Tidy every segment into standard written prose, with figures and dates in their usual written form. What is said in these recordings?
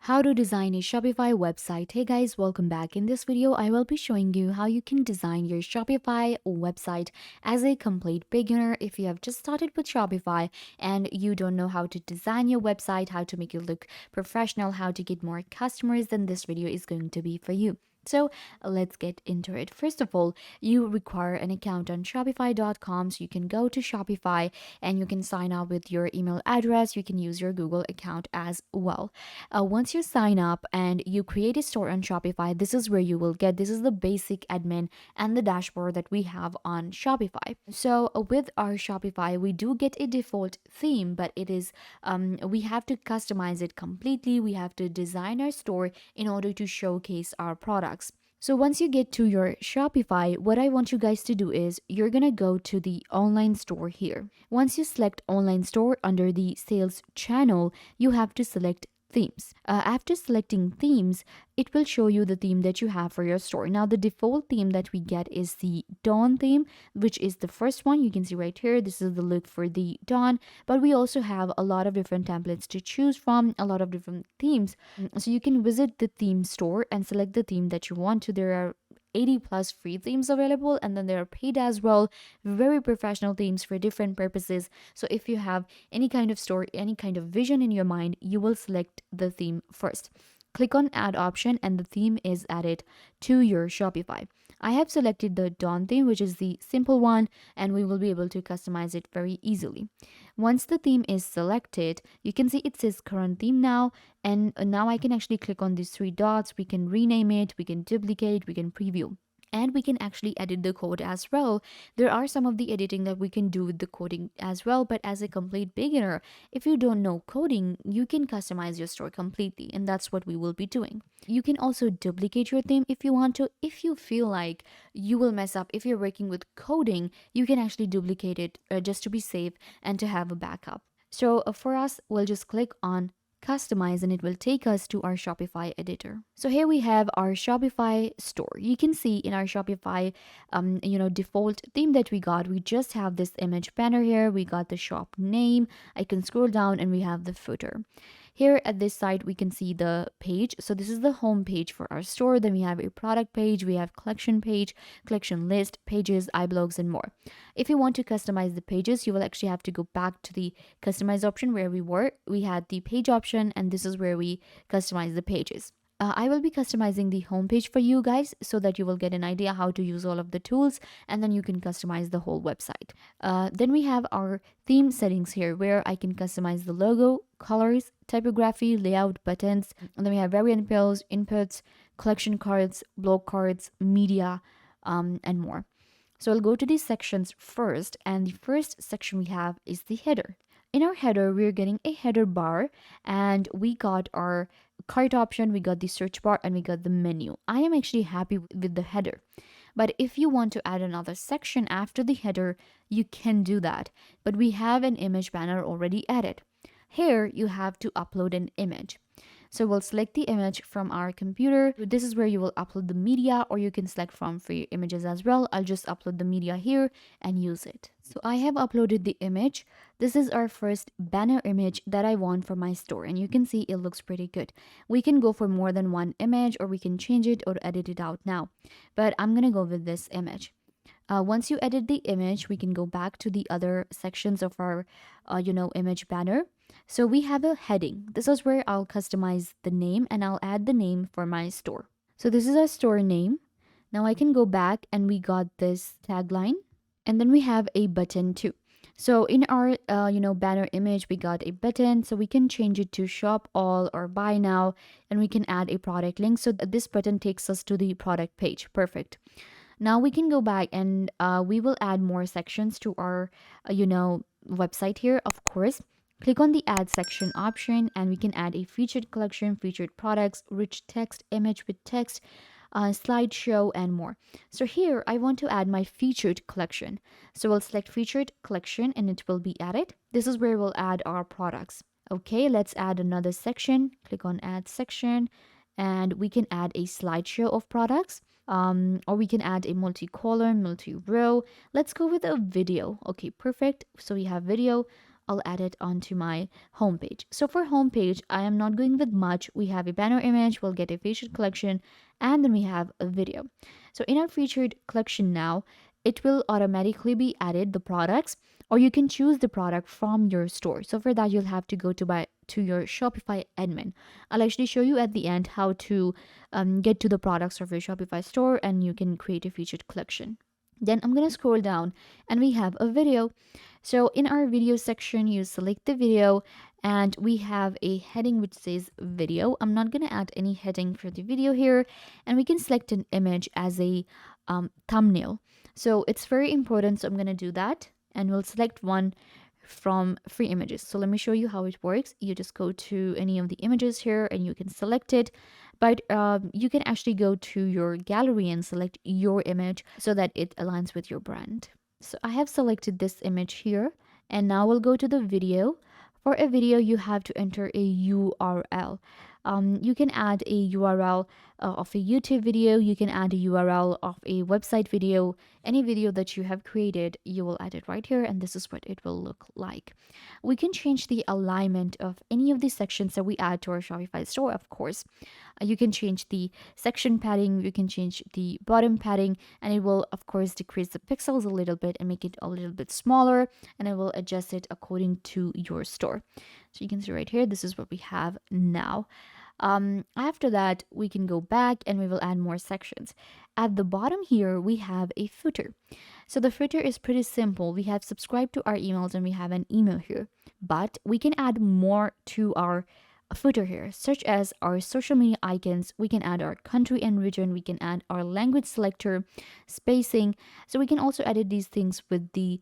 How to design a Shopify website. Hey guys, welcome back. In this video, I will be showing you how you can design your Shopify website as a complete beginner. If you have just started with Shopify and you don't know how to design your website, how to make it look professional, how to get more customers, then this video is going to be for you. So let's get into it. First of all, you require an account on Shopify.com. So you can go to Shopify and you can sign up with your email address. You can use your Google account as well. Once you sign up and you create a store on Shopify, this is where you will get, this is the basic admin and the dashboard that we have on Shopify. So with our Shopify, we do get a default theme, but it is, we have to customize it completely. We have to design our store in order to showcase our products. So once you get to your Shopify, what I want you guys to do is you're going to go to the online store here. Once you select online store under the sales channel, you have to select themes. After selecting themes, it will show you the theme that you have for your store. Now, the default theme that we get is the Dawn theme, which is the first one. You can see right here, this is the look for the Dawn, but we also have a lot of different templates to choose from, a lot of different themes. So you can visit the theme store and select the theme that you want to. There are 80 plus free themes available, and then there are paid as well, very professional themes for different purposes. So if you have any kind of store, any kind of vision in your mind, you will select the theme first. Click on add option and the theme is added to your Shopify. I have selected the Dawn theme, which is the simple one, and we will be able to customize it very easily. Once the theme is selected, you can see it says current theme now, and now I can actually click on these three dots. We can rename it, we can duplicate, we can preview. And we can actually edit the code as well. There are some of the editing that we can do with the coding as well, but as a complete beginner, if you don't know coding, you can customize your store completely, and that's what we will be doing. You can also duplicate your theme if you want to. If you feel like you will mess up, if you're working with coding, you can actually duplicate it just to be safe and to have a backup. So for us, we'll just click on customize and it will take us to our Shopify editor. So here we have our Shopify store. You can see in our Shopify default theme that we got, we just have this image banner here. We got the shop name. I can scroll down and we have the footer. Here at this side, we can see the page. So this is the home page for our store. Then we have a product page, we have collection page, collection list, pages, iBlogs, and more. If you want to customize the pages, you will actually have to go back to the customize option where we were. We had the page option, and this is where we customize the pages. I will be customizing the homepage for you guys so that you will get an idea how to use all of the tools, and then you can customize the whole website. Then we have our theme settings here where I can customize the logo, colors, typography, layout, buttons. And then we have variant pills, inputs, collection cards, blog cards, media, and more. So I'll go to these sections first, and the first section we have is the header. In our header, we're getting a header bar, and we got our cart option, we got the search bar, and we got the menu. I am actually happy with the header. But if you want to add another section after the header, you can do that. But we have an image banner already added. Here, you have to upload an image. So we'll select the image from our computer. This is where you will upload the media, or you can select from free images as well. I'll just upload the media here and use it. So I have uploaded the image. This is our first banner image that I want for my store, and you can see it looks pretty good. We can go for more than one image, or we can change it or edit it out now. But I'm gonna go with this image. Once you edit the image, we can go back to the other sections of our, image banner. So we have a heading. This is where I'll customize the name, and I'll add the name for my store. So this is our store name. Now I can go back and we got this tagline, and then we have a button too. So in our, banner image, we got a button, so we can change it to shop all or buy now, and we can add a product link. So this button takes us to the product page. Perfect. Now we can go back and we will add more sections to our, website here. Of course, click on the add section option, and we can add a featured collection, featured products, rich text, image with text, slideshow, and more. So here I want to add my featured collection. So we'll select featured collection and it will be added. This is where we'll add our products. Okay, let's add another section. Click on add section, and we can add a slideshow of products. Or we can add a multi-column, multi-row. Let's go with a video. Okay, perfect. So we have video. I'll add it onto my homepage. So for homepage, I am not going with much. We have a banner image, we'll get a featured collection, and then we have a video. So in our featured collection now, it will automatically be added the products, or you can choose the product from your store. So for that, you'll have to go to your Shopify admin. I'll actually show you at the end how to get to the products of your Shopify store, and you can create a featured collection. Then I'm going to scroll down and we have a video. So in our video section, you select the video and we have a heading which says video. I'm not going to add any heading for the video here, and we can select an image as a thumbnail. So it's very important. So I'm going to do that and we'll select one from free images. So let me show you how it works. You just go to any of the images here and you can select it, but you can actually go to your gallery and select your image so that it aligns with your brand. So I have selected this image here, and now we'll go to the video. For a video, you have to enter a URL. You can add a URL of a YouTube video, you can add a URL of a website video, any video that you have created, you will add it right here, and this is what it will look like. We can change the alignment of any of the sections that we add to our Shopify store, of course. You can change the section padding, you can change the bottom padding, and it will, of course, decrease the pixels a little bit and make it a little bit smaller, and it will adjust it according to your store. So you can see right here, this is what we have now. After that, we can go back and we will add more sections. At the bottom here, we have a footer. So the footer is pretty simple. We have subscribed to our emails and we have an email here, but we can add more to our footer here, such as our social media icons. We can add our country and region. We can add our language selector, spacing. So we can also edit these things with the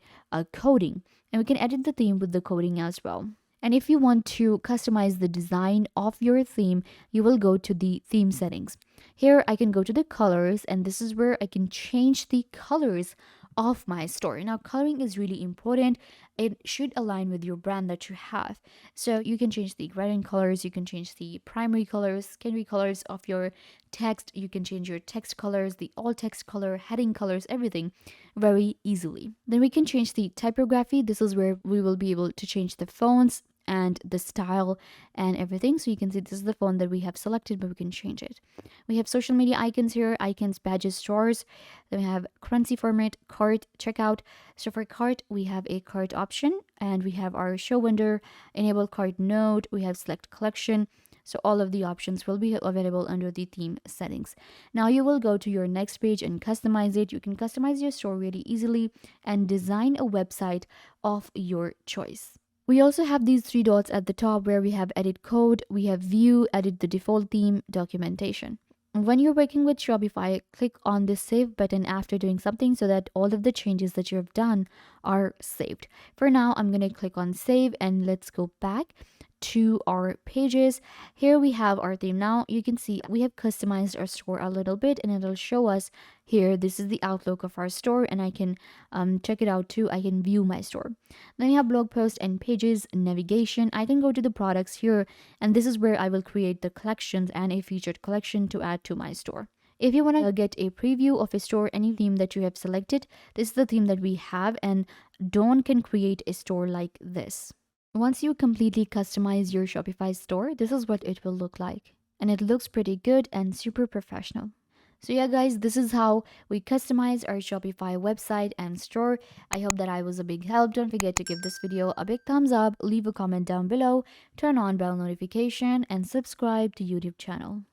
coding, and we can edit the theme with the coding as well. And if you want to customize the design of your theme, you will go to the theme settings. Here I can go to the colors, and this is where I can change the colors of my store. Now, coloring is really important. It should align with your brand that you have. So you can change the gradient colors, you can change the primary colors, secondary colors of your text, you can change your text colors, the alt text color, heading colors, everything very easily. Then we can change the typography. This is where we will be able to change the fonts and the style and everything. So you can see this is the font that we have selected, but we can change it. We have social media icons here, icons, badges, stores. Then we have currency format, cart, checkout. So for cart, we have a cart option, and we have our show vendor, enable cart node, we have select collection. So all of the options will be available under the theme settings. Now you will go to your next page and customize it. You can customize your store really easily and design a website of your choice. We also have these three dots at the top where we have edit code, we have view, edit the default theme, documentation. When you're working with Shopify, click on the save button after doing something so that all of the changes that you have done are saved. For now, I'm going to click on save, and let's go back to our pages. Here we have our theme. Now you can see we have customized our store a little bit, and it'll show us here, this is the outlook of our store, and I can check it out too. I can view my store. Then you have blog post and pages, navigation. I can go to the products here, and this is where I will create the collections and a featured collection to add to my store. If you want to get a preview of a store, any theme that you have selected, this is the theme that we have, and Dawn can create a store like this. Once you completely customize your Shopify store, this is what it will look like. And it looks pretty good and super professional. So yeah, guys, this is how we customize our Shopify website and store. I hope that I was a big help. Don't forget to give this video a big thumbs up, leave a comment down below, turn on bell notification, and subscribe to YouTube channel.